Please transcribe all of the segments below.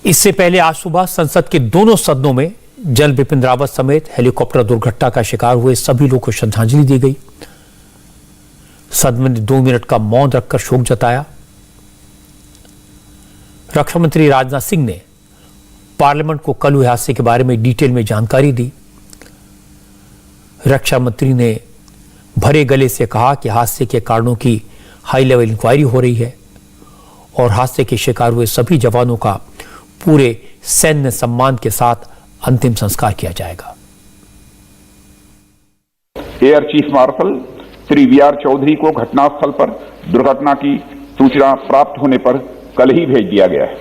इससे पहले आज सुबह संसद के दोनों सदनों में जनरल बिपिन रावत समेत हेलीकॉप्टर दुर्घटना का शिकार हुए सभी लोगों को श्रद्धांजलि दी गई। सदन ने 2 मिनट का मौन रखकर शोक जताया। रक्षा मंत्री राजनाथ सिंह ने पार्लियामेंट को कल हुए हादसे के बारे में डिटेल में जानकारी दी। रक्षा मंत्री ने भरे गले से कहा कि हादसे के कारणों की हाई लेवल इंक्वायरी हो रही है और हादसे के शिकार हुए सभी जवानों का पूरे सैन्य सम्मान के साथ अंतिम संस्कार किया जाएगा। Air chief marshal Shri V R. Chaudhary को घटनास्थल पर दुर्घटना की सूचना प्राप्त होने पर कल ही भेज दिया गया है।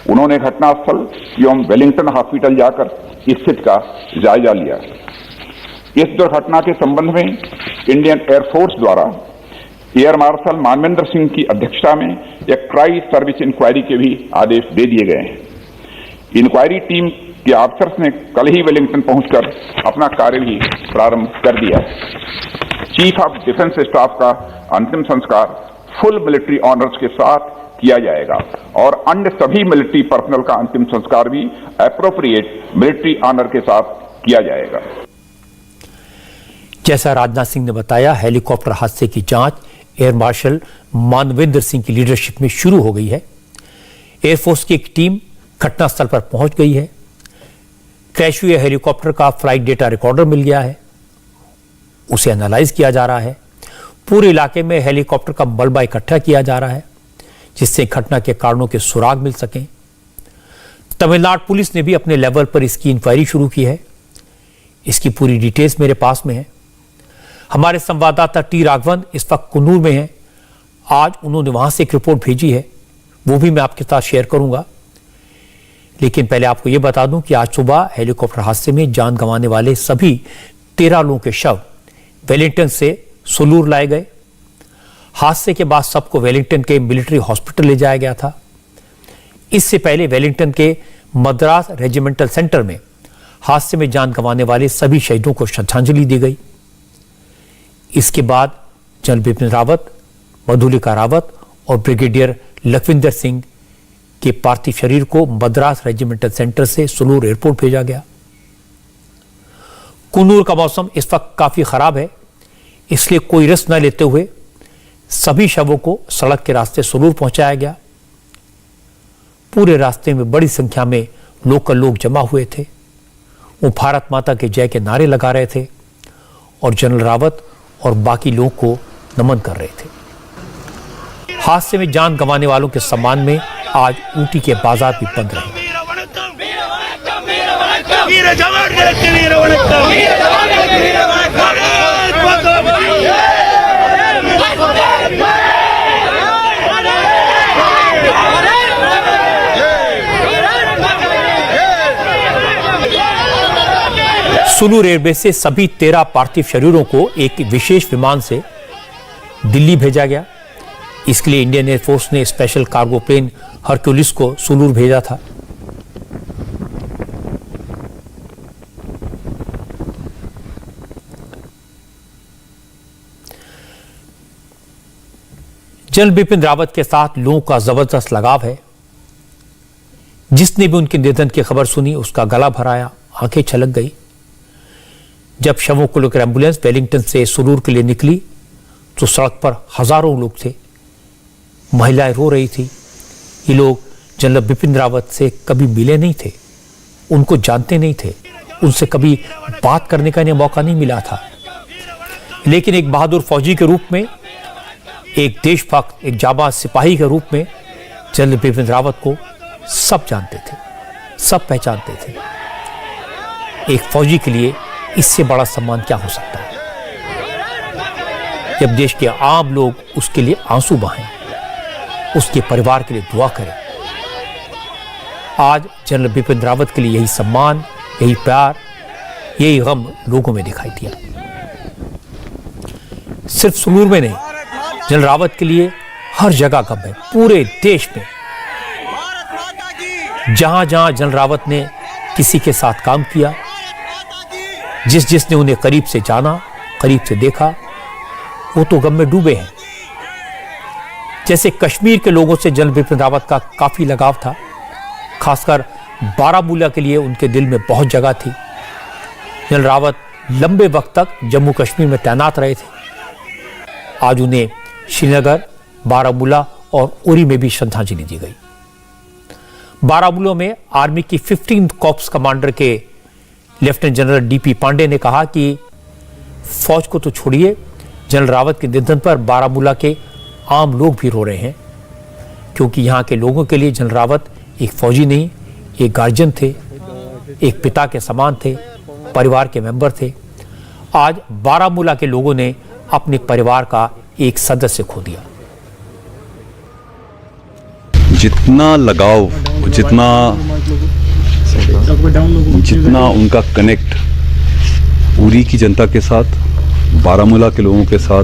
उन्होंने घटनास्थल एवं वेलिंगटन हॉस्पिटल जाकर स्थिति का जायजा लिया। इस दुर्घटना के संबंध में इंडियन एयरफोर्स द्वारा एयर मार्शल मानवेंद्र सिंह की अध्यक्षता में एक ट्राई सर्विस इंक्वायरी के भी आदेश दे दिए गए हैं। इंक्वायरी टीम के ऑफिसर्स ने कल ही वेलिंगटन पहुंचकर अपना कार्य भी प्रारंभ कर दिया है। चीफ ऑफ डिफेंस स्टाफ का अंतिम संस्कार फुल मिलिट्री ऑनर्स के साथ किया जाएगा और अन्य सभी मिलिट्री पर्सनल का अंतिम संस्कार भी एप्रोप्रिएट मिलिट्री ऑनर के साथ किया जाएगा। जैसा राजनाथ सिंह ने बताया, हेलीकॉप्टर हादसे की जांच एयर मार्शल मानवेंद्र सिंह की लीडरशिप में शुरू हो गई है। एयरफोर्स की एक टीम घटनास्थल पर पहुंच गई है। क्रैश हुए हेलीकॉप्टर का फ्लाइट डेटा रिकॉर्डर मिल गया है, उसे एनालाइज किया जा रहा है। पूरे इलाके में हेलीकॉप्टर का मलबा इकट्ठा किया जा रहा है जिससे घटना के कारणों के सुराग मिल सकें। तमिलनाडु पुलिस ने भी अपने लेवल पर इसकी इंक्वायरी शुरू की है। इसकी पूरी डिटेल्स मेरे पास में है। हमारे संवाददाता टी राघवन इस वक्त कुन्नूर में हैं। आज उन्होंने वहां से एक रिपोर्ट भेजी है, वो भी मैं आपके साथ शेयर करूंगा। लेकिन पहले आपको यह बता दूं कि आज सुबह हेलीकॉप्टर हादसे में जान गंवाने वाले सभी 13 लोगों के शव वेलिंगटन से सुलूर लाए गए। हादसे के बाद सबको वेलिंगटन के मिलिट्री हॉस्पिटल ले जाया गया था। इससे पहले वेलिंगटन के मद्रास रेजिमेंटल सेंटर में हादसे में जान गंवाने वाले सभी शहीदों को श्रद्धांजलि दी गई। इसके बाद जनरल बिपिन रावत, मधुलिका रावत और ब्रिगेडियर लखविंदर सिंह के पार्थिव शरीर को मद्रास रेजिमेंटल सेंटर से सुलूर एयरपोर्ट भेजा गया। कुन्नूर का मौसम इस वक्त काफी खराब है, इसलिए कोई रिस्क न लेते हुए सभी शवों को सड़क के रास्ते सुलूर पहुंचाया गया। पूरे रास्ते में बड़ी संख्या में लोकल लोग जमा हुए थे। वो भारत माता के जय के नारे लगा रहे थे और जनरल रावत और बाकी लोगों को नमन कर रहे थे। हादसे में जान गंवाने वालों के सम्मान में आज ऊटी के बाजार भी बंद रहे। सुलूर एयरबेस से सभी 13 पार्थिव शरीरों को एक विशेष विमान से दिल्ली भेजा गया। इसके लिए इंडियन एयरफोर्स ने स्पेशल कार्गो प्लेन हरक्यूलिस को सुलूर भेजा था। जनरल बिपिन रावत के साथ लोगों का जबरदस्त लगाव है। जिसने भी उनके निधन की खबर सुनी उसका गला भराया, आंखें छलक गई। जब शवों को लेकर एम्बुलेंस वेलिंगटन से सुलूर के लिए निकली तो सड़क पर हजारों लोग थे। महिलाएं रो रही थी। ये लोग जनरल बिपिन रावत से कभी मिले नहीं थे, उनको जानते नहीं थे, उनसे कभी बात करने का इन्हें मौका नहीं मिला था। लेकिन एक बहादुर फौजी के रूप में, एक देशभक्त, एक जाबाज सिपाही के रूप में जनरल बिपिन रावत को सब जानते थे, सब पहचानते थे। एक फौजी के लिए इससे बड़ा सम्मान क्या हो सकता है जब देश के आम लोग उसके लिए आंसू बहाएं, उसके परिवार के लिए दुआ करें। आज जनरल बिपिन रावत के लिए यही सम्मान, यही प्यार, यही गम लोगों में दिखाई दिया। सिर्फ सुलूर में नहीं, जनरल रावत के लिए हर जगह गम है। पूरे देश में जहां जहां जनरल रावत ने किसी के साथ काम किया, जिसने उन्हें करीब से जाना, करीब से देखा, वो तो गम में डूबे हैं। जैसे कश्मीर के लोगों से जनरल बिपिन रावत का काफी लगाव था, खासकर बारामूला के लिए उनके दिल में बहुत जगह थी। जनरल रावत लंबे वक्त तक जम्मू कश्मीर में तैनात रहे थे। आज उन्हें श्रीनगर, बारामूला और उरी में भी श्रद्धांजलि दी गई। बारामूला में आर्मी की 15th कॉर्प्स कमांडर के लेफ्टिनेंट जनरल डीपी पांडे ने कहा कि फौज को तो छोड़िए, जनरल रावत के निधन पर बारामूला के आम लोग भी रो रहे हैं, क्योंकि यहाँ के लोगों के लिए जनरल रावत एक फौजी नहीं, एक गार्जियन थे, एक पिता के समान थे, परिवार के मेंबर थे। आज बारामूला के लोगों ने अपने परिवार का एक सदस्य खो दिया। जितना लगाव, जितना उनका कनेक्ट उरी की जनता के साथ, बारामूला के लोगों के साथ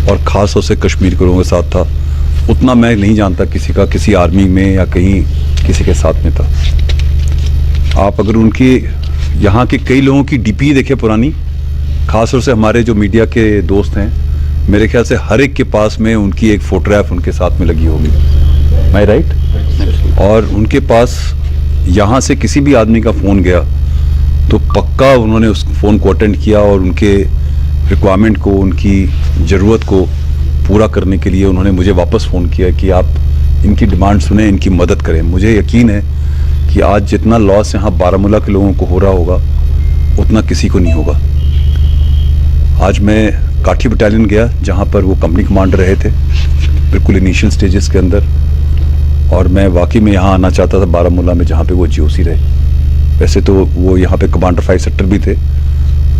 और ख़ास तौर से कश्मीर के लोगों के साथ था, उतना मैं नहीं जानता किसी का किसी आर्मी में या कहीं किसी के साथ में था। आप अगर उनके यहाँ के कई लोगों की डीपी देखें पुरानी, ख़ास तौर से हमारे जो मीडिया के दोस्त हैं, मेरे ख्याल से हर एक के पास में उनकी एक फोटोग्राफ उनके साथ में लगी होगी। My right? और उनके पास यहाँ से किसी भी आदमी का फ़ोन गया तो पक्का उन्होंने उस फ़ोन को अटेंड किया और उनके रिक्वायरमेंट को, उनकी ज़रूरत को पूरा करने के लिए उन्होंने मुझे वापस फ़ोन किया कि आप इनकी डिमांड सुने, इनकी मदद करें। मुझे यकीन है कि आज जितना लॉस यहाँ बारामूला के लोगों को हो रहा होगा उतना किसी को नहीं होगा। आज मैं काठी बटालियन गया जहाँ पर वो कंपनी कमांडर रहे थे बिल्कुल इनिशियल स्टेजेस के अंदर, और मैं वाकई में यहाँ आना चाहता था बारामूला में जहाँ पे वो जीओसी रहे। वैसे तो वो यहाँ पे कमांडर 5 सेक्टर भी थे,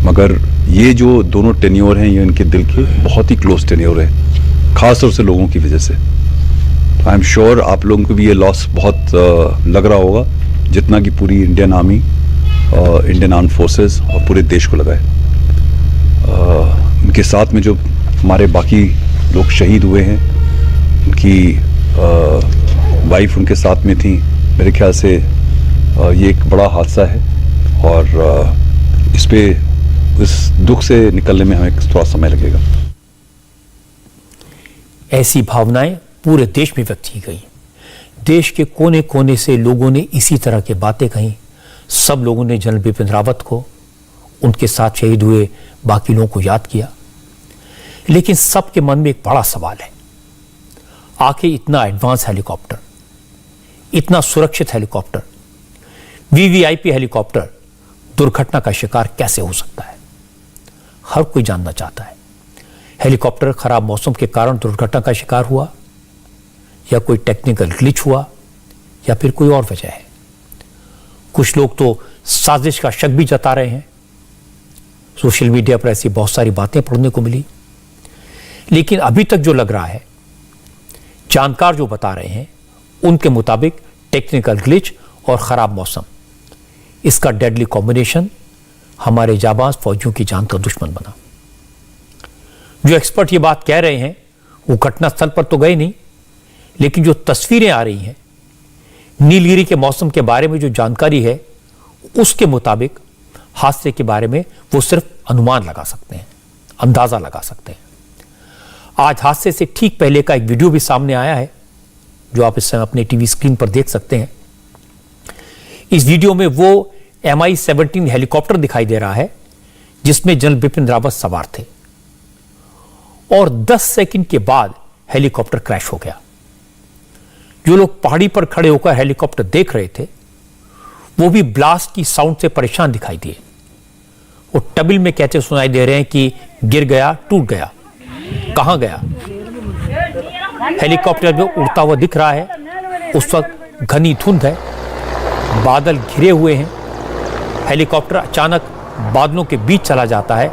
मगर ये जो दोनों टेन्योर हैं ये इनके दिल के बहुत ही क्लोज टेन्योर है, ख़ास तौर से लोगों की वजह से। आई एम श्योर आप लोगों को भी ये लॉस बहुत लग रहा होगा, जितना कि पूरी Indian army, Indian arm forces और पूरे देश को लगा है। उनके साथ में जो हमारे बाकी लोग शहीद हुए हैं, उनकी वाइफ उनके साथ में थी, मेरे ख्याल से ये एक बड़ा हादसा है और इस दुख से निकलने में हमें थोड़ा समय लगेगा। ऐसी भावनाएं पूरे देश में व्यक्त की गई। देश के कोने कोने से लोगों ने इसी तरह की बातें कही। सब लोगों ने जनरल बिपिन रावत को, उनके साथ शहीद हुए बाकी लोगों को याद किया, लेकिन सबके मन में एक बड़ा सवाल है, आखिर इतना एडवांस हेलीकॉप्टर, इतना सुरक्षित हेलीकॉप्टर, वीवीआईपी हेलीकॉप्टर दुर्घटना का शिकार कैसे हो सकता है? हर कोई जानना चाहता है। हेलीकॉप्टर खराब मौसम के कारण दुर्घटना का शिकार हुआ, या कोई टेक्निकल ग्लिच हुआ, या फिर कोई और वजह है? कुछ लोग तो साजिश का शक भी जता रहे हैं। सोशल मीडिया पर ऐसी बहुत सारी बातें पढ़ने को मिली, लेकिन अभी तक जो लग रहा है, जानकार जो बता रहे हैं, उनके मुताबिक टेक्निकल ग्लिच और खराब मौसम, इसका डेडली कॉम्बिनेशन हमारे जाबाज फौजियों की जान का दुश्मन बना। जो एक्सपर्ट ये बात कह रहे हैं वो घटनास्थल पर तो गए नहीं, लेकिन जो तस्वीरें आ रही हैं, नीलगिरी के मौसम के बारे में जो जानकारी है, उसके मुताबिक हादसे के बारे में वो सिर्फ अनुमान लगा सकते हैं, अंदाजा लगा सकते हैं। आज हादसे से ठीक पहले का एक वीडियो भी सामने आया है, जो आप इस समय अपने टीवी स्क्रीन पर देख सकते हैं। इस वीडियो में वो MI-17 हेलीकॉप्टर दिखाई दे रहा है जिसमें जनरल बिपिन रावत सवार थे, और 10 सेकंड के बाद हेलीकॉप्टर क्रैश हो गया। जो लोग पहाड़ी पर खड़े होकर हेलीकॉप्टर देख रहे थे, वो भी ब्लास्ट की साउंड से परेशान दिखाई दिए। वो तमिल में कहते सुनाई दे रहे हैं कि गिर गया, टूट गया, कहां गया। हेलीकॉप्टर जो उड़ता हुआ दिख रहा है, उस वक्त घनी धुंध है, बादल घिरे हुए हैं। हेलीकॉप्टर अचानक बादलों के बीच चला जाता है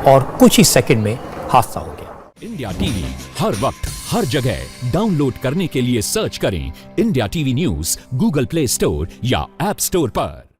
और कुछ ही सेकंड में हादसा हो गया। इंडिया टीवी हर वक्त हर जगह डाउनलोड करने के लिए सर्च करें India TV news Google play store या ऐप स्टोर पर।